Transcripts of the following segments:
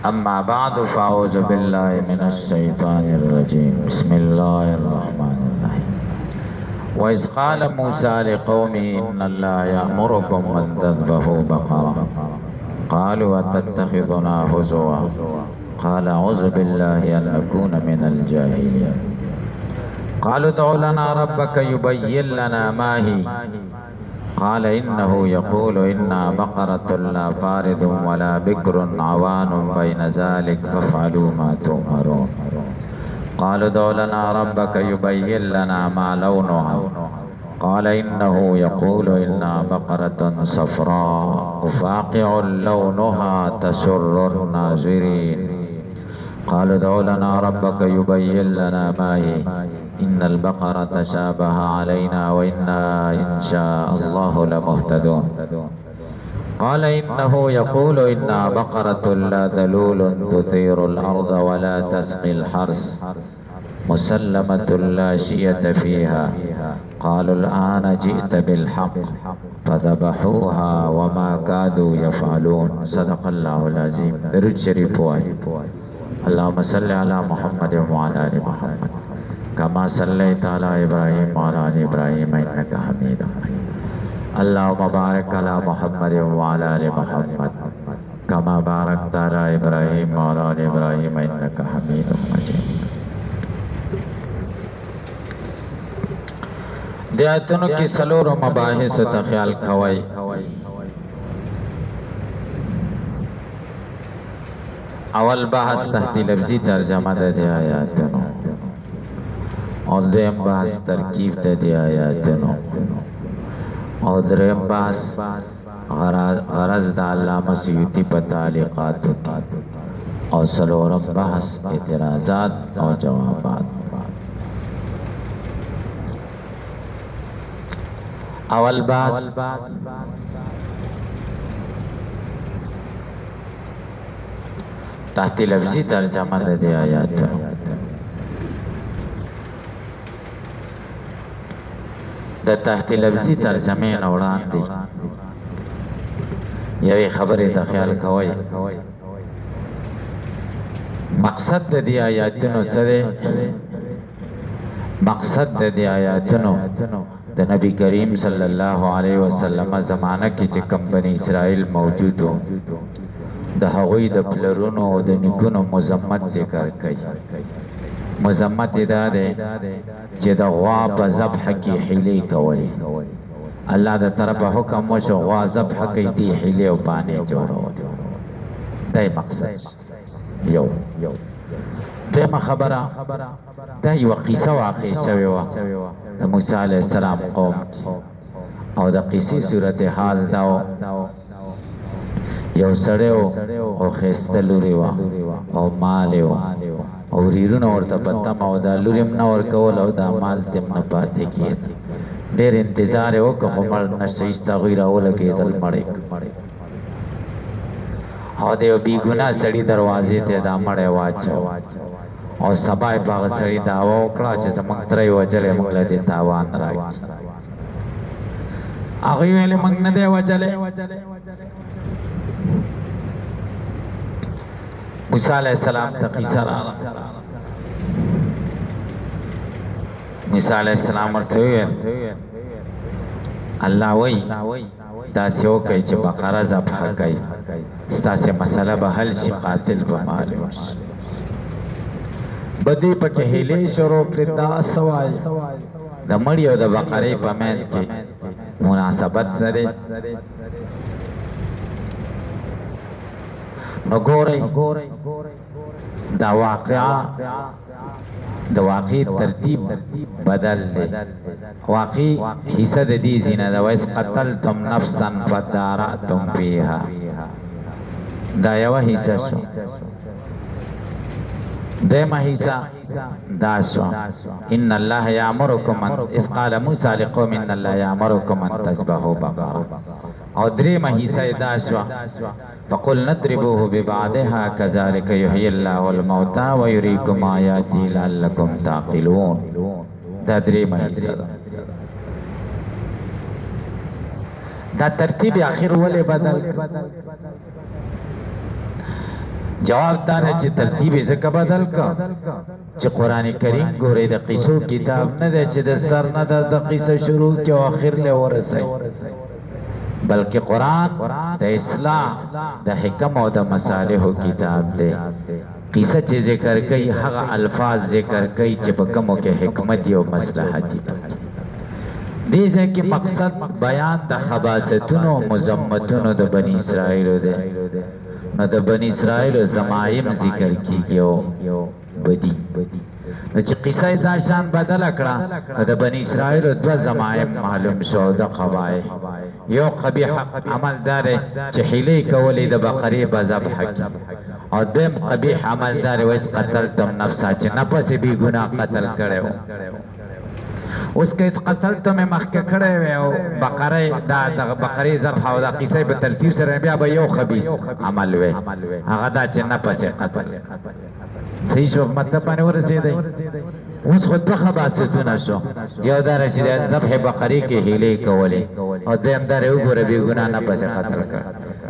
أما بعد فأعوذ بالله من الشيطان الرجيم بسم الله الرحمن الرحيم وإذ قال موسى لقومه إن الله يأمركم أن تذبحوا بقرة قالوا أتتخذنا هزوا قال أعوذ بالله أن أكون من الجاهلين قالوا ادع لنا ربك يبين لنا ما هي قال إنه يقول إنا بقرة لا فارض ولا بكر عوان بين ذلك فافعلوا ما تؤمرون قالوا ادع لنا ربك يبين لنا ما لونها قال إنه يقول إنا بقرة صفراء فاقع لونها تسر الناظرين قالوا ادع لنا ربك يبين لنا ما هي إن البقرة تشابه علينا وإنا إن شاء الله لمهتدون قال إنه يقول إنا بقرة لا ذلول تثير الأرض ولا تسقي الحرث مسلمة لا شية فيها قالوا الآن جئت بالحق فذبحوها وما كادوا يفعلون صدق الله العظيم. درود شریف وایي. اللهم صل على محمد وعلى آل محمد كما صليت على إبراهيم وعلى آل إبراهيم إنك حميد مجيد. اللهم بارك على محمد وعلى آل محمد كما باركت على إبراهيم وعلى آل إبراهيم إنك حميد مجيد. د آیتونو کې څلورو مباحث ته خیال کوئ. اول بحث تحت لفظی ترجمه د دې آیاتونو او دویم بحث ترکیب د دې آیاتونو او دریم بحث غرض د علامه سیوطي په تعلیقاتو او څلورم بحث اعتراضات او جوابات. اول بحث تحت لفظی ترجمه د دې آیاتونو. د تحت لفظی ترجمه نه وړاندې یوې خبرې ته خیال کوئ. مقصد د دې آیاتونو څه دی؟ مقصد د دې آیاتونو د نبی کریم صلی الله علیه وسلم زمانہ کې چې کوم بنی اسرائیل موجود وو د هغوی د پلرونو او د نیکونو مذمت ذکر کوي. مذمت دا دی چې د غوا په ذبح کې حیلې کوي. الله د طرفه حکم وشو غوا ذبح کوي دي حیلې او بانې جوړول. دا مقصد یو. دویمه خبره دا یوه قصه واقع شوې وه د موسی علیه السلام قوم او د قصې صورت حال دا یو سړی او ښایسته لورې وه او مال یې وه او ریرونه ورته په تمه او دا لور هم نه ورکول او دا مال ته هم نه پاتې کېده. ډېر انتظار یې وکړ خو مړ نشته ایسته هغوی راولګېدل مړی او د یو بېګناه سړي دروازې ته یې دا مړی واچو او سبا یې په هغه سړي دعوه وکړه چې زموږ تره یې وجلی موږ له دې تاوان راکړي. هغوی ویلې موږ نه دی وجلی. موسی علیہ السلام ته قصه راغله. موسی علیہ السلام ورته وویل الله وایي داسې وکړئ چې بقره ذبح کوئ ستاسې مسله به حل شي قاتل به معلوم شي. بدې پکې هیلې شروع کړې دا څه وایي د مړي او د بقرې په منځ کې مناسبت څه دی؟ نو ګورئ دا واقعا د واقع ترتیب بدل دی. واقع حصہ د دې ځینه ده وایس قتلتم نفسا فدارأتم فیها دا یوه حصہ شو. دیمه حصہ دا شو ان الله یامرکم اذ قال موسی لقوم ان الله یامرکم ان تذبحوا بقره او دریمه حصہ دا شو فقل نضربوه ببعضها كذلك يحيي الله الموتى ويريكم آياته لعلكم تعقلون. دا دریمه حصہ دا ترتیب آخر ولې بدل جواب دار چې ترتیب یې څنګه بدل کا چې قران کریم ګوره د قصو کتاب نه دی چې د سر نه د قصه شروع کې او اخر له ورسي بلکې قران د اصلاح د حکم او د مصالح کتاب دی قصه چې ذکر کوي هغه الفاظ ذکر کوي چې په کومو کې حکمت او مصلحت دي دې ځکه مقصد بیان د خباستونو مذمتونو د بنی اسرائیل دی نو د بنی اسرائیل زمایم ذکر کیږي بدی نو چې قصه دا شان بدل کړه د بنی اسرائیل دو زمایم معلوم شو د قبایح یو قبیح عمل دار چې حیله کولې د بقره بذبح کی او دیم قبیح عمل دار وس قتلتم نفسا چې نفس به ګناه قتل کړو اوس کې قتلتم مخکې کړه او بقره دا د بقره ذبح او د قصه په ترتیب سره بیا به یو خبيث عمل وي هغه دا چې نفس قتل صحیح شو مطلب باندې ورسېدای اوس خو د خباستونه شو یو دار چې د ذبح بقره کې هیله کولې او دیم دار یو ګوره به ګناه نفس قتل کړ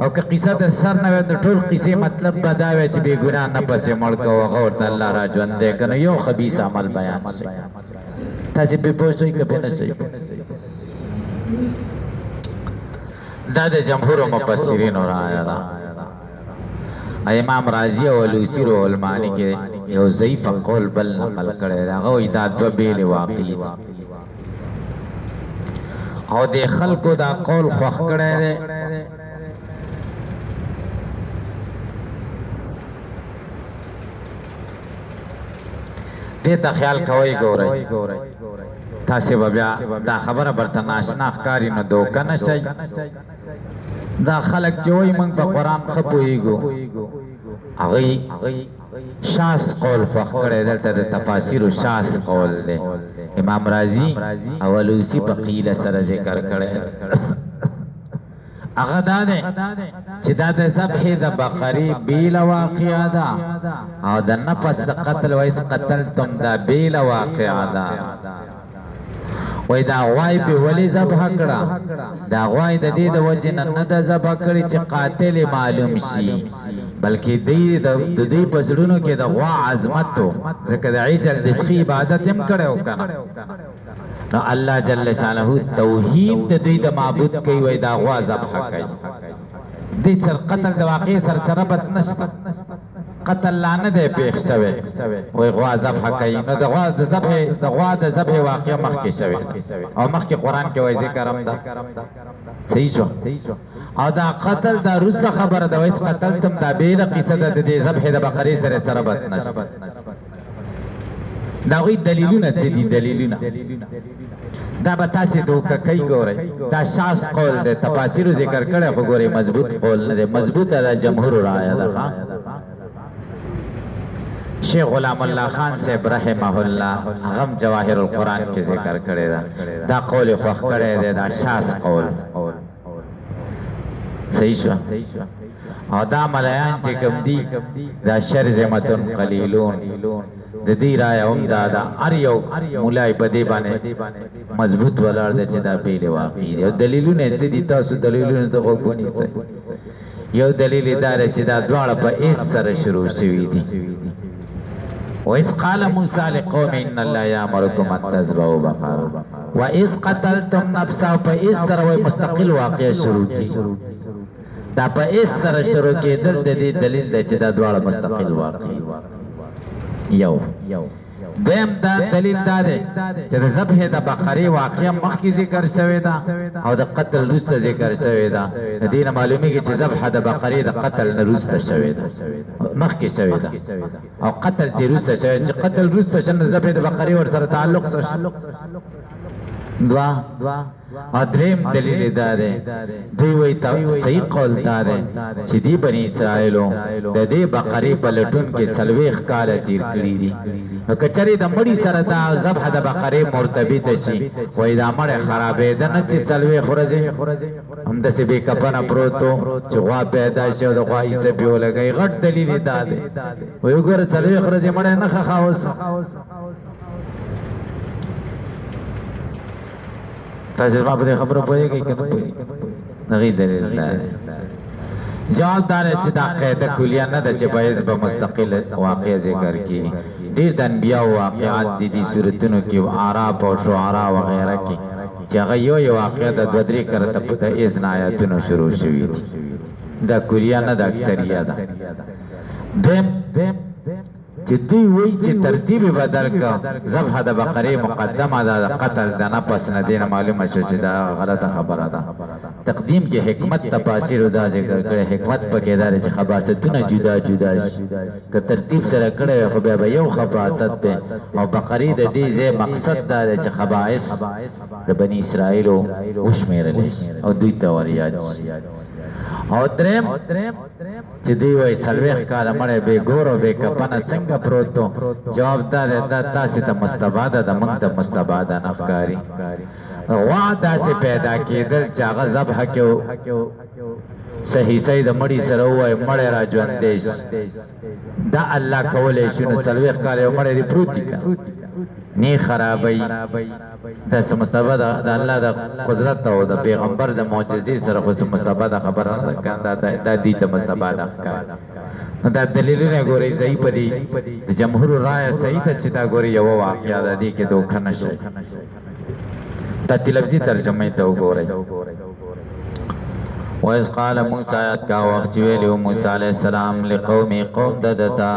او که قصه د سر نه د ټول قصې مطلب بداوي چې به ګناه نفس مړ کو او الله را ژوند دې کنه یو خبيث عمل بیان شي تاسو په پوښتنه کې نه شي دا د جمهور مفسرین رایا ده امام رازی او لوسی رو المانی کې یو ضعیف قول بل نقل کړی دا غوې دا دو بیل واقعي او د خلکو دا قول خوښ کړی دی دې ته خیال کوئ ګورئ تاسو بیا دا خبره برته ناشنا ښکاري نو دوکه نشئ دا خلق چې وایي موږ په قرآن ښه پوهېږو هغوی شاس قول خوښ کړی دلته د تفاسیرو شاس قول دی امام رازي او لوسی په قیله سره ذکر کړی هغه دا دی چې دا د ذبح د بقرې بیله واقعه ده او د نفس د قتل وایس قتلتم دا بیله واقعه ده وای دا غوای په ولی ذبح کړه دا غوای د دې د وجه نه د ذبح کړي چې قاتل معلوم شي بلکې د دې پسړونو کې د غوا عظمت ځکه د عجل د سخی عبادت هم کړو کنه نو الله جل شانه توحید د دې د معبود کوي وای دا غوا ذبح کوي دې سر قتل د واقع سر ربط نشته قتل لانه دی پیښ شوی وای غوا ذبح کوي نو د غوا د ذبح واقع مخکې شوی او مخکې قران کې وای ذکر هم ده صحیح شو او دا قتل دا روسه خبره ده وای قتلتم دا بیل قصه ده د ذبح د بقره سره ربط نشته دا غوی دلیلونه دي دلیلونه دا به تاسو دوکه کوي ګورئ دا شاس قول ده تفاسیر ذکر کړي خو ګورئ مضبوط قول نه ده مضبوط ده جمهور رائے ده شیخ غلام الله خان صاحب رحمه الله غم جواهر القرآن کې ذکر کړی دا قول خوښ کړی دی دا شاس قول صحیح شو او دا ملایان چې کوم دي دا شرذمتون قلیلون د دې رائے هم دا هر یو مولای په دې باندې مضبوط ولاړ دی چې دا بیل واقعي دی او دلیلونه چې دي تاسو دلیلونه ته وګورئ یو دلیل دا چې دا دواړه په ایس سره شروع شوي دي وَإِذْ قَالَ مُوسَى لِقَوْمِهِ إِنَّ اللَّهَ يَأْمُرُكُمْ أَن تَذْبَحُوا بَقَرَةً وَإِذْ قَتَلْتُمْ نَفْسًا په ایس سره وای مستقل واقع شروع کی دا په ایس سره شروع کېدل د دې دلیل دی چې دا دواړه مستقل واقع یو دیم دا دلیل دا دی چې د ذبح د بقرې واقعه مخکې ذکر شوی ده او د قتل وروسته ذکر شوی ده د دې نه معلومیږي چې ذبح د بقرې د قتل نه وروسته شوی ده مخکې شوی ده او قتل دې وروسته شوی چې قتل وروسته شنه ذبح د بقرې ور سره تعلق څه دوا ادریم دلیل دا ده دوی وی تا صحیح قول دا ده چې دی بنی اسرائیلو د دې بقرې په لټون کې څلويخ کال تیر کړی دي نو کچری د مړی سره دا ذبح د بقرې مرتبط شي وای دا مړ خرابې ده نه چې څلويخ ورځې هم د سی به کپنه پروتو چې غوا پیدا شي او د غوا یې څه پیو لګي غټ دلیل دا ده وای وګوره څلويخ ورځې مړ نه خاوس تاسو ما په خبرو پوهیږئ کنه پوهیږئ نغې دلیل ده جواب دار چې دا قاعده کلیه نه ده چې باید به مستقل واقع ذکر کی ډیر د انبیاء واقعات دي دي صورتونو کې اعراف او شعراء وغیرہ کې چې هغه یو واقعه د بدري کرته په اذن آیاتونو شروع شوې دي دا کلیه نه ده اکثریه ده دیم چې دوی وایي چې ترتیب بدل کا ذبح د بقره مقدمه ده قتل د نفس نه دینه معلومه شو چې دا غلطه خبره ده تقدیم کې حکمت تفاسیر دا ذکر کړي حکمت پکې دا چې خباستونه جدا جدا شي که ترتیب سره کړي خو به یو خباست ده او بقره د دې ځای مقصد دا چې خبائث د بنی اسرائیل او شمیرل او دوی ته وریاد او درم چې دی وای سلوخ کاله مړې به ګورو به کپنه څنګه پروتو جواب دا تاسو ته مستباده د موږ ته مستباده نفکاری وعده سي پیدا کېدل چې هغه ذبح کې صحیح صحیح د مړی سره وای مړې را ژوند دیش دا الله کولې شنو سلوخ کاله مړې دی پروتي نی خرابای دا سمستباده د الله د قدرت او د پیغمبر د معجزې سره خو سمستباده خبره نه کنده دا دي ته مستباده ښکار دا دلیلونه ګوري صحیح پدی جمهور رائے صحیح ته چې دا ګوري یو واقعیا ده دي کې دوه نشي دا لفظي ترجمه ته وګورئ وَإِذْ قَالَ مُوسَى کا وقت ویلو موسی علیہ السلام لقوم قوم ددتا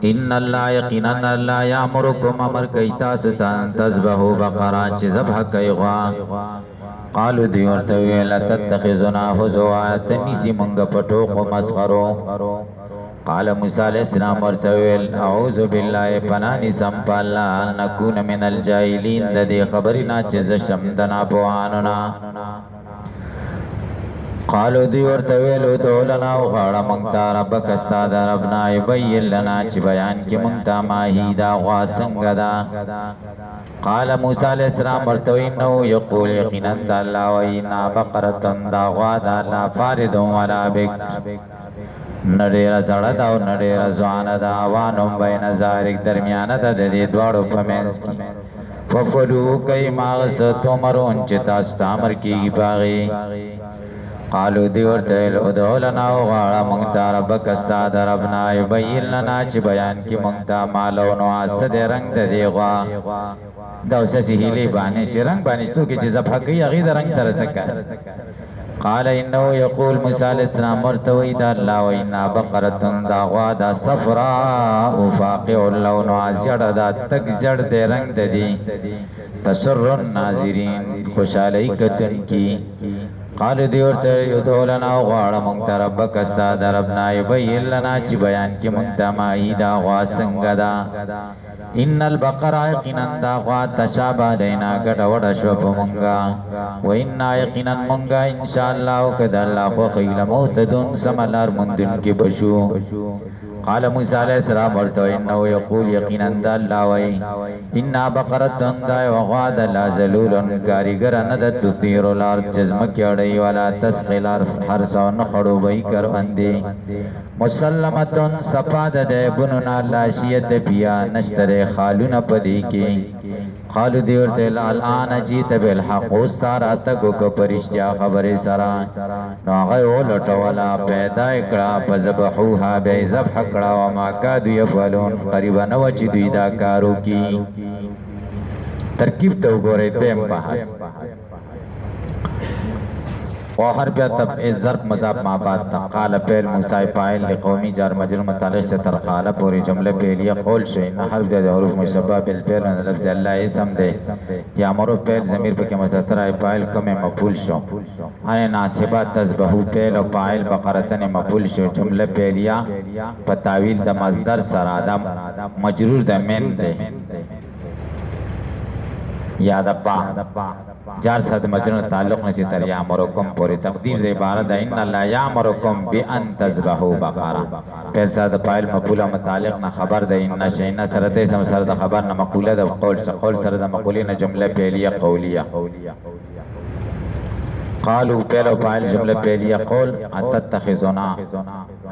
ان الله یقینا الله یامرکم امر کوي تاسو ته تذبحوا بقره چې ذبح کوي غوا قالو دی ورته ویل تتخذنا هزوا تنسی مونږ پټو کو مسخرو قال موسی علیہ السلام ورته ویل اعوذ بالله پنانی سم الله نکون من الجاهلین د دې خبرنا چې ز شمدنا بواننا قالو دی ورته ویلو دولنا او غاړه مونږ ته ربک استاد ربنا یبین لنا چې بیان کې مونږ ته ماهی دا غوا څنګه دا قال موسی علیہ السلام ورته نو یقول یقینا الله و اینا بقره دا غوا دا لا فارد ولا بک نډیر زړه دا او نډیر ځوان دا وانم بین زارک درمیانه د دې دواړو په منځ کې ففلو کای ماغس تمرون چې تاسو امر کیږي باغی قالو دی ورته ادعو لنا وغاړه مونږ ته ربک استاد ربنا یبین لنا چې بیان کې مونږ ته مالو نو اسد رنگ د دی غوا دا اوسه هیلی باندې چې رنگ باندې څوک چې ذبح کوي هغه د رنگ سره سکه قال انه يقول موسی علیہ السلام ورته وی دا الله وینا بقره دا غوا دا صفراء فاقع اللون ازړه دا تک جړ دې رنگ د دی تسر الناظرین خوشالۍ کتن کی قال دی ورته یذولنا غواړه مونږ ته ربک استاد ربنا یبین لنا چې بیان کې مونږ ته ماهی دا غوا څنګه دا ان البقره یقینا دا غوا تشابه دینا ګډ وډ شو په مونږه و ان یقینا مونږه ان شاء الله وکد الله خو خیل موتدون سملار مندن کې بشو قال موسی علیہ السلام ورته انه یقول یقینا الله وای ان بقره دا وغاد لا ذلول کاریګر نه د تثیر الارض جزم کېړی ولا تسخلار هر څو نه خړو وای کر اندی مسلمتون صفاد د بننا لاشیت بیا نشتره خالون پدی کې قالو دی ورته الان جیت بالحق استارات کو کو پرشتیا خبره سرا نو هغه ولټولا پیدا کړه فذبحوها به ذبح کړه او ما کاد یفعلون قریبا نو چې دوی دا کارو کی ترکیب ته وګورئ دیم بحث وحر بیا تب ظرف مضاف ما بعد قال فعل موسی فاعل لقومی جار مجرور متعلق سے تر قال پوری جملے پہلیا قول شے نہ حرف دے حروف مشبہ بالفعل لفظ اللہ اسم دے یا امر فعل ضمیر پہ مستتر ہے فاعل کم مفعول شو اے ناسبہ تذبحو فعل و فاعل بقرتن مفعول شو جملے پہلیا پتاویل د مصدر سرا مجرور د من دے یا د پا جار صد مجرور تعلق نشی تر یامرکم پوری تقدیر دے عبارت ان اللہ یامرکم بان تذبحوا بقرہ پہل صد فاعل مفعول متعلق نہ خبر دے ان شینا سرت اسم سرد خبر نہ مقولہ د قول سرد مقولی نہ جملہ پہلیہ قولیہ قالوا پہلو فاعل جملہ پہلیہ قول اتتخذنا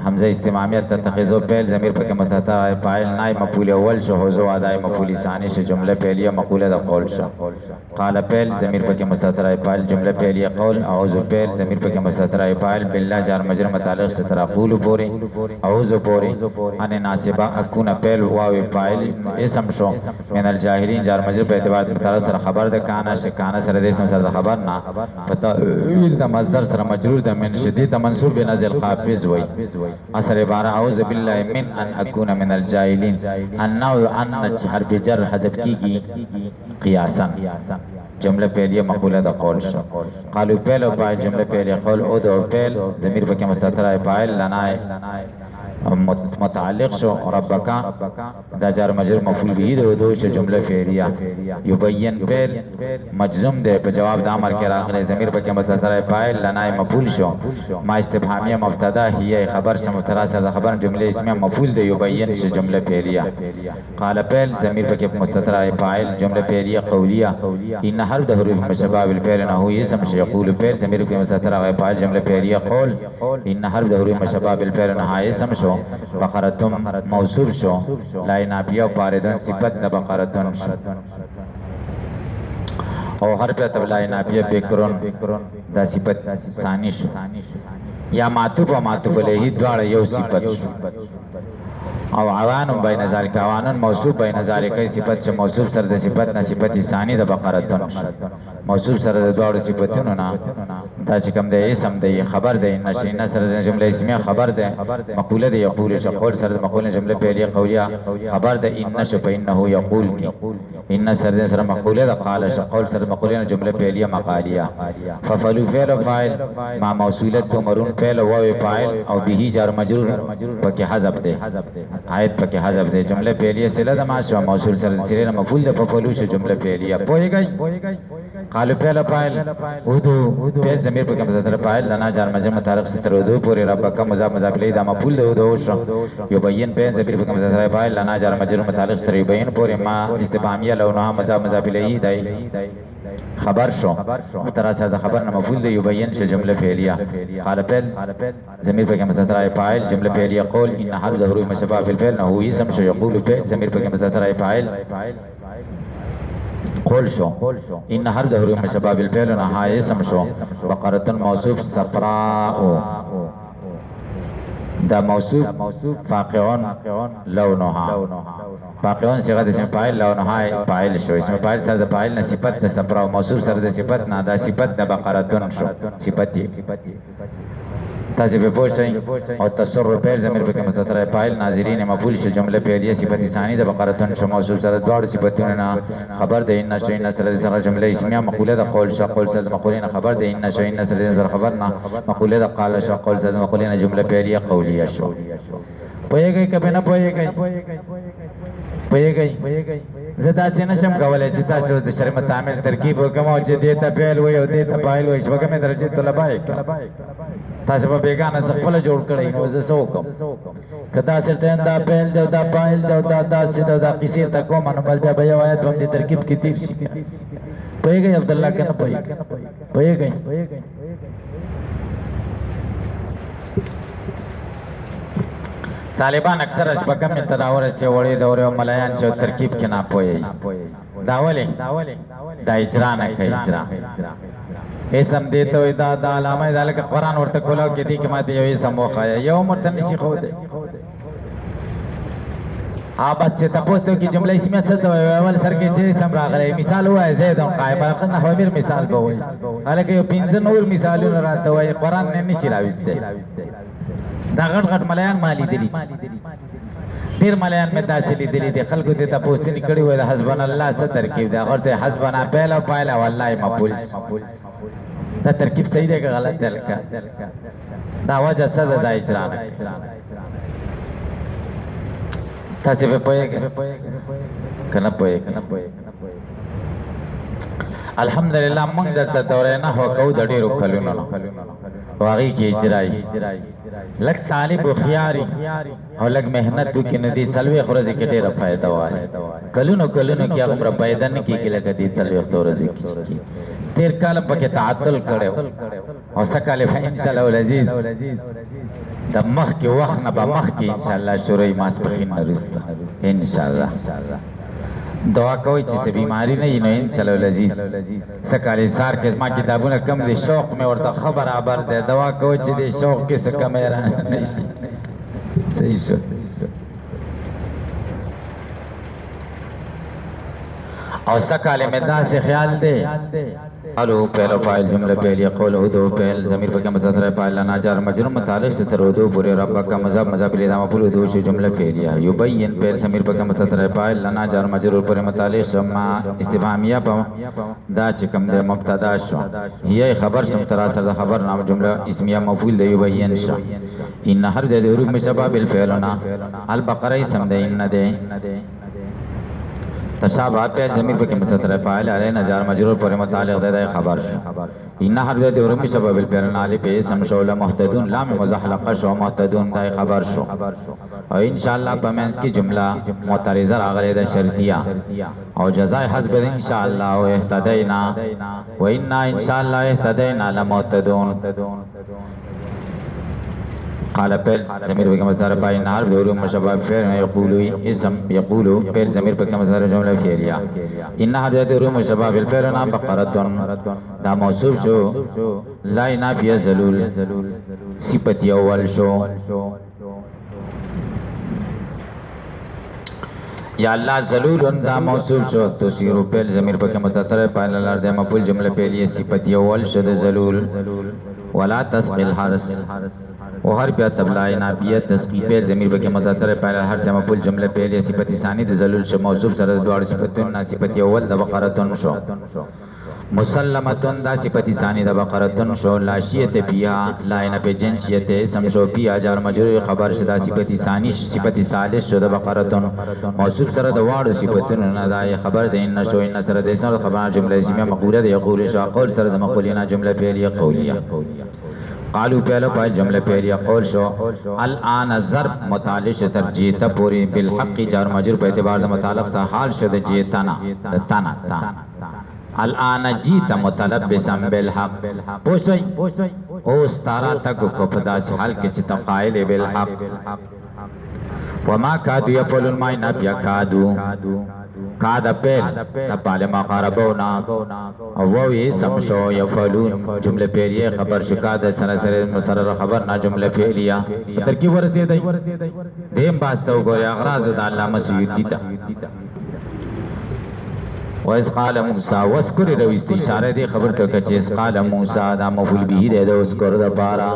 حمزه استمامیت تتخذو پیل ضمیر پکې متتا فاعل نائب مفعول اول شو حوزو ادای مفعول ثانی شو جمله فعلیه مقوله د قول شو قال پیل ضمیر پکې مستتر فاعل جمله فعلیه قول اعوذ پیل ضمیر پکې مستتر فاعل بالله جار مجرور متعلق سے تراقول پوری اعوذ پوری ان ناسبه اكون پیل واو فاعل اسم شو من الجاهلین جار مجرور په اعتبار متعلق سره خبر د کانا شکانا سره د اسم سره خبر نه پتا د مصدر سره مجرور د من شدید منصوب بنزل حافظ وای اثر عبارہ اعوذ باللہ من ان اکون من الجاہلین النوع ان حرف جر حذف کی قیاسا جملہ پہلیہ مقولہ دا قول شو قالو پہل و فاعل جملہ پہلیہ قول او دو پہل ضمیر پکې مستتر فاعل لنائے متعلق شو ربکا دا جار مجرور مفعول به دو دو شو جمله فعلیه یبین فعل مجزوم ده په جواب د امر کې راغلی ضمیر پکې مستتر فاعل لنای مفعول شو ما استفهامیه مبتدا هي خبر شو مبتدا سره خبر جمله اسمیه مفعول ده یبین شو جمله فعلیه قال فعل ضمیر پکې مستتر فاعل جمله فعلیه قولیه ان حرف د حروف مشباب الفعل نه هو اسم شي يقول فعل ضمیر پکې مستتر فاعل جمله فعلیه قول ان حرف د حروف مشباب الفعل نه اسم شو بقرتم موصوف شو لا نافیه او پاردن صفت د بقرتن او حرف تبلا نافیه بکرون دا صفت ثانی شو یا معطوف او معطوف علیه دواړه یو صفت شو او عوان بین ذالک عوان موصوف بین ذالک صفت چې موصوف سره د صفت نه صفت ثانی د بقرتن موصوف سره د دواړو صفاتونو نه دا چې کوم دی اسم دی خبر دی نشي نه سره د جمله اسمیه خبر دی مقوله دی یقول شقول سره د مقوله جمله فعلیه قولیه خبر دی ان شو فانه یقول کی ان سره مقوله د قال شقول سره مقوله جمله فعلیه مقالیه ففعل فعل فاعل مع موصولت مرون فعل او فاعل او به جار مجرور پکې حذف دی آیت پکې حذف دی جمله فعلیه صله د ما شو موصول سره صله مفعول د فعل شو جمله فعلیه پوهیږئ قالو پہلا فاعل اودو پہل ضمیر پکې مستتر فاعل لنا جار مجرور متعلق سے ترودو پوری ربک مضاف مضاف الیہ دا مفعول دو دو شو یبین پہل ضمیر پکې مستتر فاعل لنا جار مجرور متعلق سے یبین پوری ما استفهامیہ لونها مضاف مضاف الیہ دای خبر شو متراسل دا خبر نه مفعول دی یبین شو جمله فعلیه قال پہل ضمیر پکې مستتر فاعل جمله فعلیه قول ان حرف ظهور مشبہ فی الفعل هو اسم شو یقول پہل ضمیر پکې مستتر فاعل قول شو ان حرف ظهور مشبہ بالفعل نها اسم شو بقرة موصوف صفراء دا موصوف فاقعون لونها فاقعون صيغه د اسم فاعل لونها فاعل شو اسم فاعل سره د فاعل نه صفت د صفراء موصوف سره د صفت نه دا صفت د بقرة شو صفت دی تاسو په پوښتنه او تصرف په ضمیر پکې مستتر فاعل ناظرین مفعول شو جمله فعلیه صفت ثانی د بقرتون شو موصوف سره دواړو صفاتونه نه خبر ده ان شو ان سره جمله اسمیه مقوله د قول شو قول سره مقوله نه خبر ده ان شو ان سره خبر نه مقوله د قال شو قول سره مقوله نه جمله فعلیه قولیه شو پوهیږئ کبه نه پوهیږئ زدا سینه شم کولای چې تاسو د شرم تعامل ترکیب وکم او چې دیتا فعل وي او دیتا فاعل وي شپږمه درجه طلبه تاسو په بیگانه خپل جوړ کړئ نو زه سوکم کدا سره دا فعل دا فاعل دا سیده دا قصیر تا کوم نو بل بیا یو آیت باندې ترکیب کې تیر شي پوهیږئ عبد الله کنه پوهیږئ طالبان اکثر شپږم تداور سے وړي دورې او ملایان چې ترکیب کې نه پوي داولې دا اجرا نه کوي اجرا اسم دیته وي دا علامه ذالک قرآن ورته کولاو کې دي کې ماته یو اسم وخایا یو متن نشي خو ده بس چې تاسو کې جمله اسمیه څه ته وایي اول سر کې چې اسم راغلی مثال وایي زید قائم راخه نه وامر مثال به وایي هلکه یو پنځه نور مثالونه راته وایي قرآن نه نشي راوسته دا غټ ملایان مالی دي ډیر ملایان مې داسې لیدلي دي خلکو ته تاسو نه کړی وای د حسبنا الله څه ترکیب دا غړته حسبنا پهلا پهلا والله مقبول دا ترکیب صحیح دی که غلط دی دا وجه څه ده دا اجرا نه تاسو په پوهیږئ کنه پوهیږئ الحمدلله موږ د دورې نه هو کو د ډیرو کلونو واغی کې اجرای لک طالب و خياري او لک مهنت تو کې ندي څلوي خورزي کې ډیره فائدہ وای کلونو کې هغه فائدہ نه کیږي لکه دې څلوي خورزي کې تیر کال پکې تعطل کړو او سکاله ان شاء الله العزيز د مخکې وخت نه به مخکې انشاءالله شروع ماسپښین نه وروسته انشاءالله دعا کوئ چې څه بیماري نه وي نو انشاءالله العزیز څه کال سار کې زما کتابونه کم دي شوق مې ورته ښه برابر دی دعا کوئ چې دې شوق کې څه کمی رانه شي صحیح شو اور سکال میں دا سے خیال دے قالو پہلو فائل جملہ پہلی قول ادو پہل ضمیر پر متضر فاعل لنا جار مجرور متعلق سے ترودو پورے رب کا مذہب مذہب الاضافہ پھول ادو سے جملہ پہلیا یبین پہل ضمیر پر متضر فاعل لنا جار مجرور پر متعلق سما استفهامیہ پر دا چکم دے مبتدا شو یہ خبر سم تراثر خبر نام جملہ اسمیہ مفعول دے یبین شا ان ہر دے حروف میں سبب الفعلنا البقرہ سم دے ان دے تشابہات پہ ضمیر پر متضر فاعل علیہ نجار مجرور پر متعلق دے خبر شو ان حرف دے حروف سبب الفعل علی پہ اسم شول محتدون لام مزحلق شو محتدون دے خبر شو اور انشاءاللہ پمنس کی جملہ معترضہ راغلے دے شرطیہ اور جزائے حسب انشاءاللہ و اہتدینا و انا انشاءاللہ اہتدینا لمحتدون قال پہل ضمیر پر متضر فاعل نار حروف مشبہ فعل یقولو اسم یقولو پہل ضمیر پر متضر جملہ فعلیہ ان حرف حروف مشبہ بالفعل نام بقرتن دا موصوف شو لا نافیہ ذلول صفت اول شو یا اللہ ذلول دا موصوف شو تسیرو پہل ضمیر پر متضر فاعل الارض مفعول جملہ فعلیہ صفت اول شو ذلول ولا تسقي الحرس وہر پہ تبلائی نابیت تسقیب ضمیر بکی مذکر پہلا ہر سے مفعول جملہ پہلی صفت ثانی د ذلول شو موصوف سره دوار صفتون نا صفت اول د بقرتون شو مسلمتون دا صفت ثانی د بقرتون شو لاشیت فیها لائن پہ جنسیت اسم شو فیها جار مجرور خبر شدا صفت ثانی صفت ثالث شو د بقرتون موصوف سره دوار صفتون نا دا خبر د ان شو ان سره د اسم خبر جملہ اسمیہ مقوله د یقول شو قول سره د مقولینا جملہ پہلی قولیہ قالو پہلو پائل جملے پہلی قول شو الان ضرب متعلق ترجیتا پوری بالحق جار مجرور پہ اعتبار دا متعلق سا حال شد جیتنا تانا الان جیتا متلبسا بالحق پوچھوئی او ستارا تک کو پدا سے حال کے چتا قائل بالحق وما کادو یفعلون ما نبیا کادو کادا پیل نبال مقاربونا ووی سمشو یفعلون جملے پیلیے خبر شکاد سر مسرر خبر نا جملے پیلیا ترکیب ورسی دی دیم باستو گوری اغراض دا اللہ مسیحی تا وَإِذْ قَالَ مُوسَى وَاسْكُرِ رویستی اشارہ دی خبر تو کچھ اس قال موسیٰ دا مفعول بھی دے دو اسکر دا پارا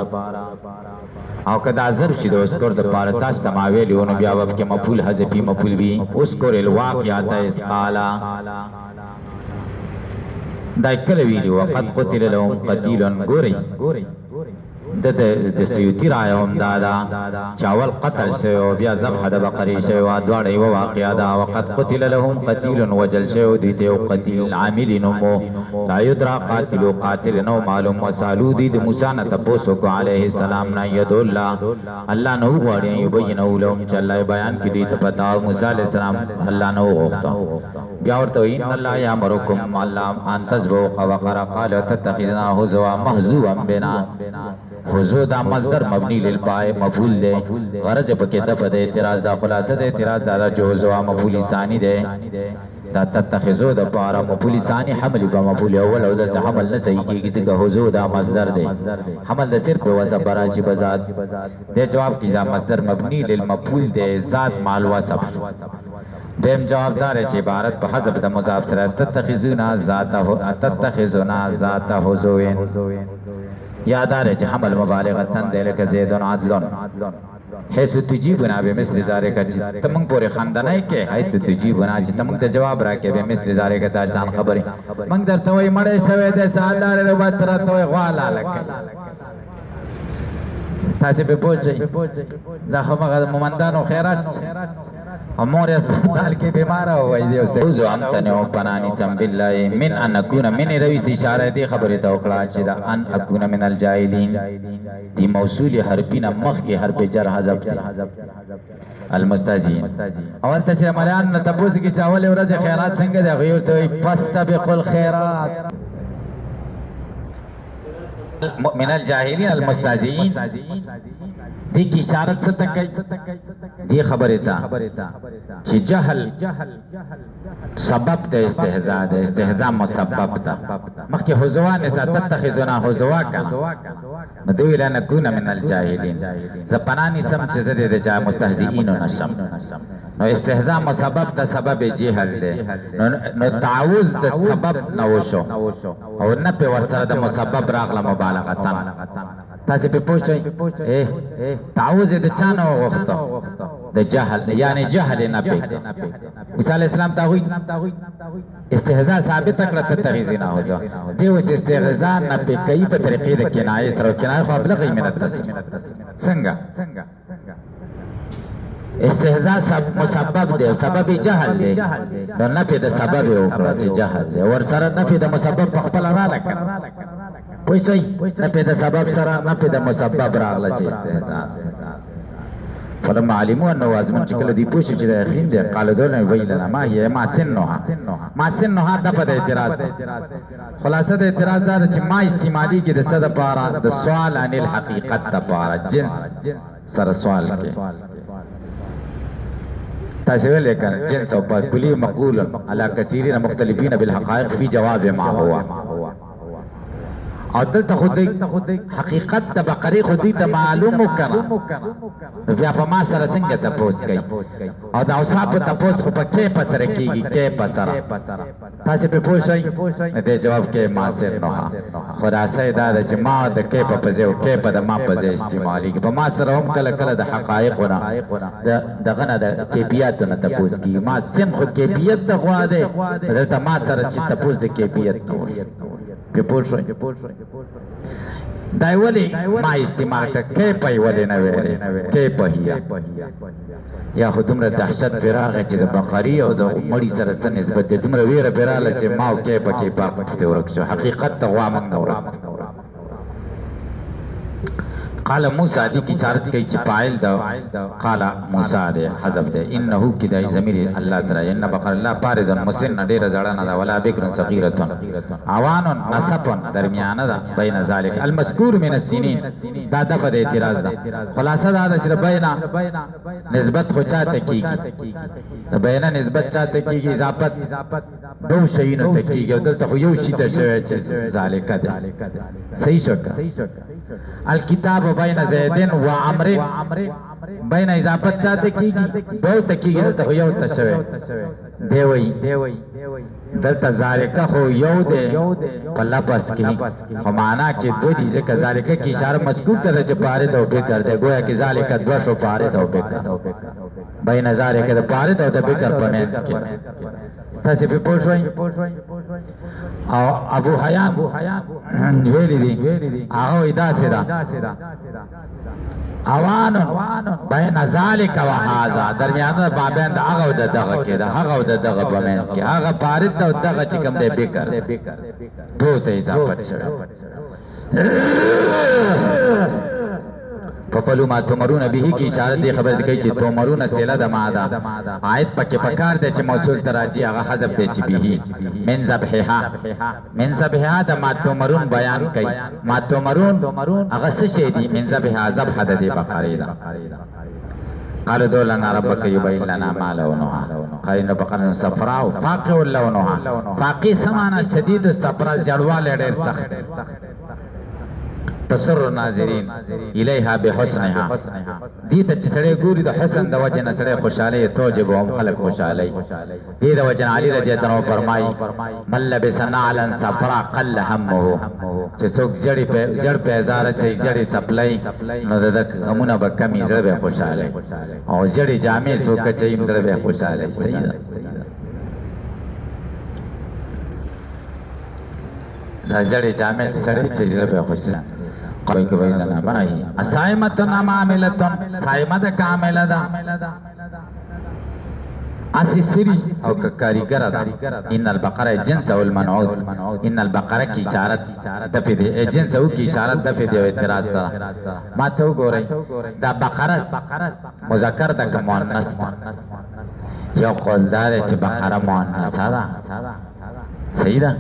او کدا ضرب شي د اسکور د پاره تاسو تماویلی ونه بیا وب کې مفعول حذفی مفعول بی اسکور الواقعات اسقالا دا کله ویلی وقد قتل لهم قتيل ګوري د سیوتی رايوم دادا چاول قتل شو بیا ذبح د بقری شو دواړه یو واقعا دا وقد قتل لهم قتيل وجل شو دي ته قتيل عامل نمو لا يدرى قاتل قاتل نو معلوم وسالو دي د موسی نه تاسو کو عليه السلام نه ید الله نو غواړي یبینو لهم چې الله بیان کړي دي ته پتا موسی عليه السلام الله نو غوښتا بیا ورته ان الله یامرکم الله ان تذبوا وقرا قال تتخذنا هزوا محزوا بنا حضور دا مصدر مبنی للبائے مفعول دے غرض پکے دفع دے اعتراض دا خلاصہ دے اعتراض دا جو حضور مفعول ثانی دے دا تتخذو دا پارا مفعول ثانی حمل با مفعول اول او دا حمل نسائی کی کسی کا حضور دا مصدر دے حمل دا صرف وصف براشی بذات دے جواب کی دا مصدر مبنی للمفعول دے ذات مال وصف دیم جواب دار ہے چھ عبارت پہ حذف دا مضاف سر تتخذونا ذات حضوین یادار ہے حمل مبالغتن دے لکہ زیدن عدلن حیث تجیبنا بمثل ذالک تمنگ پورے خاندانائی کے حیث تجیبنا چھ تمنگ تا جواب راکے بمثل ذالک تاشان خبری منگ در توئی مڑے شوے دے سالار ربات ترہ توئی غوالا لکے تاسی پہ پوچھئی دا خمغ ممندانو خیرات امور اسپتال کے بیمارہ ہوئی دیو سے اوزو امتنیو پنانی سم باللہ من ان اکون من رویست اشارہ دی خبری توقڑا چیدہ ان اکون من الجائلین دی موصول حرفین مخ کے حرف جر حضب المستازین اور تشریح ملیان نتبوز کی چاولی ورز خیرات سنگ دے غیور توی فاستبق الخیرات من الجاہلین المستازین دی کی اشارت څه ته کوي دی خبره ته چې جهل سبب ته استهزاء ده استهزاء مسبب ده مخکې حزوا نه تتخذنا حزوا کنه نو دوی لا نكون من الجاهلین زپنانی سم چې زده د جا مستهزئین نشم نو استهزاء مسبب ته سبب جهل ده نو تعوذ د سبب نو شو او نه په ورسره د مسبب راغله مبالغه تاسو په پوښتنه تعوذ د چانه وخته د جهل یعنی جهل نه په مثال اسلام ته وي استهزاء ثابت کړه ته تغیزی نه هوځه دی اوس استهزاء نه په کوي په طریقې د کنایه سره کنایه خو ابلغ من التسلیم څنګه استهزاء مسبب دی سبب جهل دی نو نه په د سبب یو کړه چې جهل دی ور سره نه په د مسبب په خپل را لکه پوښتنه نه په د سبب سره نه په د مسبب راغله چې استهزاء فلما علموا انه ازمن چې کله دی پوښتنه چې د یقین دی قال دونه ویلنا ما هي ما سنها د په اعتراض خلاصه د اعتراض دا چې ما استعمالي کې د صد پاره د سوال عن الحقیقت ته پاره جنس سره سوال کې تاسو ویل کړه جنس او په کلی مقول علی کثیرین مختلفین بالحقائق فی جواب ما هو او دلته خودی حقیقت د بقری خودی ته معلوم وکړه بیا په ما سره څنګه تاسو کوي او دا اوسه په تاسو خو په کې پسره کیږي کې پسره تاسو په پوښتنه دې جواب کې ما سره نه خلاصه دا چې ما د کې په پځو کې په د ما پځې استعمالي په ما سره هم کله کله د حقایقونه دغه نه د کیفیت نه تاسو کی ما سم خو کیفیت د غوا ده دلته ما سره چې تاسو د کیفیت نه په پوښتنه دای ولی ما استعمال کې په ولې نه ویلې کې په یا خودمره دهشت پیراغه چې د بقری او د مړی سره څه نسبت د دومره ویره پیراله چې ما کې په کې پاک ورک شو حقیقت ته غوامن نه ورک قال موسی دی کی اشارت کوي چې فاعل دا قال موسی دی حذف دی انه کدای ضمیر الله تعالی ان بقر الله پارد مسن ډیر زړه نه دا ولا بکر صغیره عوان نسب درمیانه دا بین ذلک المذکور من السنین دا دغه د اعتراض دا خلاصه دا چې بینا نسبت خو چاته کیږي بینا نسبت چاته کیږي اضافت دو شیونه ته کیږي دلته خو یو شی ته شوی چې ذالک دی صحیح شو الکتاب بین زیدن و عمر بین اضافت چاته کیږي دو ته کیږي دلته خو یو ته شوی دی وی دلته ذالک خو یو دی په لفظ کې خو معنا کې دوی دي ځکه ذالک کی اشاره مذکور ته چې پاره د به کړ دی گویا کې ذالک دو شو پاره د به کړ بین ذالک د پاره د به کړ پمنس کې تاسو په پوښوي او ابو حیان ویلی دی هغه ادا سره اوان بین ذالک و هذا درمیانه بابند هغه د دغه کې دا هغه د دغه پمنس کې هغه پاره د دغه چې کوم دی به کړ دوه ته اضافه شوی ففلو ما تمرون به کی اشاره دی خبر دی چې تمرون سیلا د ماده آیت پکې پکار دی چې موصول تراجی هغه حذف دی چې به من ذبحها د ما تمرون بیان کوي ما تمرون هغه څه شی دی من ذبحها ذبح د دی بقره دا قال دولنا ربك يبين لنا ما لونها قال ان بقره صفراء فاقع لونها فاقع سمانا شدید الصفراء جړواله ډېر سخت تسر ناظرین الیها بحسنها دې ته چې سړی ګوري د حسن د وجه نه سړی خوشاله توجب او خلق خوشاله دې د وجه علی رضی الله عنه فرمایي من لبسنا علی صفراء قل همه چې څوک جړ په هزار چې جړې سپلای نو د غمونه به کمی زړه به خوشاله او جړې جامې څوک چې یې زړه به خوشاله صحیح ده دا جړې جامې سړی چې زړه به خوشاله قوی که بیلنا ماهی اسائمتن ام عاملتن سائمه دا کامله دا اسی سری او کاریگر دا ان البقره جنس او المنعود ان البقره کی اشارت دفی دی جنس او کی اشارت دفی دی اعتراض دا ما تو گو رہی دا بقره مذکر دا که مؤنث یو قول داره چه بقره مؤنث دا صحیح دا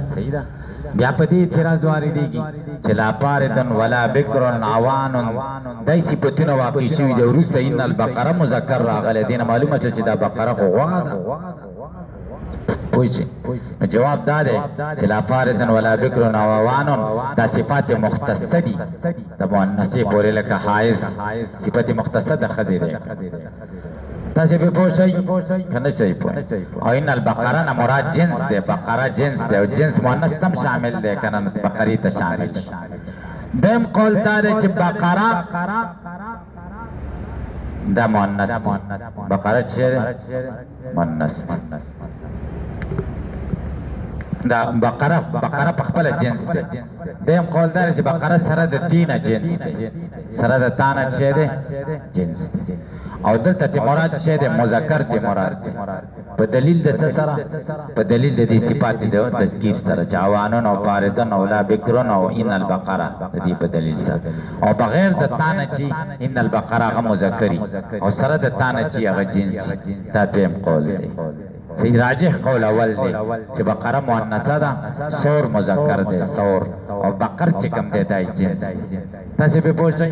بیا په دې اعتراض واردېږي چې لا فارض ولا بکر عوان دای صفتونه واقع شوي دي وروسته ان البقره مذکر راغلی دینه معلومه چې دا بقره خو غوا ده پوښي جواب دا دی چې لا فارض ولا بکر عوان دا صفات مختصه دي د مؤنثه پورې لکه حائز صفت مختصه د ښځې ده تاسو به پوښی کنه شي او ان البقره نه مراد جنس ده بقره جنس ده او جنس مؤنث تم شامل ده کنه بقری ته شامل دیم قول دار چې بقره دا مؤنث بقره چې مؤنث دا بقره په خپل جنس ده دیم قول دار چې بقره سره د دینه جنس ده سره د تانه چې ده جنس ده او دلته ته مراد شه ده مذکر ته مراد په دلیل د څه سره په دلیل د دې صفات د تذکیر سره چاوانون او فاردن او لا بکرون او ان البقره د دې په دلیل سره او بغیر د تانه چې ان البقره غ مذکری او سره د تانه چې هغه جنس دا دیم قول دی صحیح راجح قول اول دی چې بقره مؤنثه ده سور مذکر دی سور او بقر چې کوم دی دای جنس تاسو به پوښتنه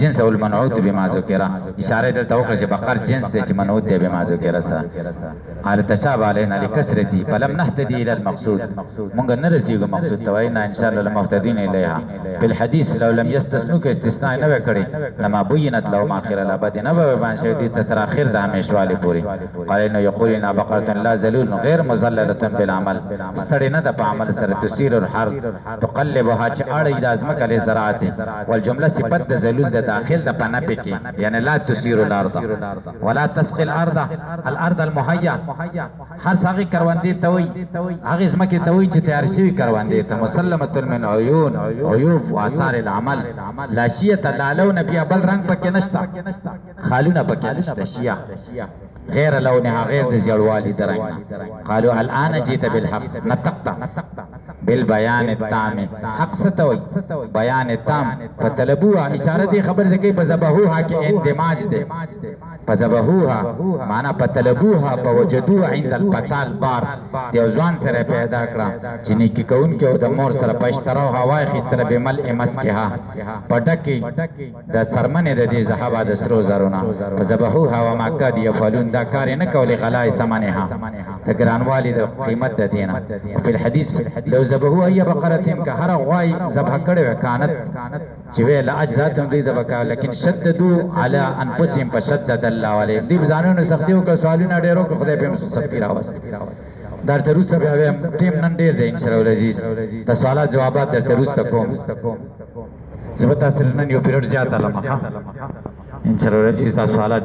جنس او المنعوت بما ذکر اشاره دلته وکړه چې بقر جنس دی چې منعوت دی بما ذکر سره حال تشابه علينا لكثرتي فلم نهتدي الى المقصود مونږ نه رسیږو مقصود ته واینا ان شاء الله المهتدين اليها بالحديث لو لم يستثنوا که استثناء نه وکړي لما بينت لهم اخر الابد نه به باندې شوی ته تر اخر د همیشواله پوری قال انه يقول ان بقره لا ذلول غير مذلله بالعمل ستړي نه د په عمل سره تسير الحرب تقلبها چې اړې د ازمه کله زراعت والجمله صفت د ذلول د داخل د پنه پکې یعنی لا تسير الارض ولا تسقي الارض المهيا هر څنګه کروندې ته وي هغه ځمکه ته وي چې تیار شوی کروندې ته مسلمه من عيون عيوب واثار العمل لا شيء لالون بیا بل رنگ پکې نشتا خالونه پکې نشتا شیا غیر لونها غیر د زړوالي درنګ قالوا الان جئت بالحق نطقت بالبيان التام حق ستوي بیان تام فتلبوها اشاره دي خبر ده کوي فذبحوها کې اندماج ده فذبحوها معنا فتلبوها فوجدوها عند الفتال بار یو ځوان سره پیدا کړه چې نیکی کون کې او د مور سره پښترو هوا خستره به مل امسکها پټکی د سرمنه د دې زهابه د سرو زرونه فذبحوها وما كاد يفعلون دا کار نه کولې غلای سمنها د ګرانوالي د قیمت د دینه په الحديث لو ذبحوا اي بقره که هر غوای ذبح کړي وکانت چې ویل اجزاتهم دې ذبح لیکن شددوا على انفسهم فشدد الله عليهم دې ځانونو سختیو کا سوالونه ډېرو کو خدای په سختي راوست درته روسته بیا ټیم نن ډېر دی ان شاء الله عزیز د سوالات جوابات درته روسته کوم زه به تاسو نن یو پیریډ زیات علم ان شاء الله عزیز د سوالات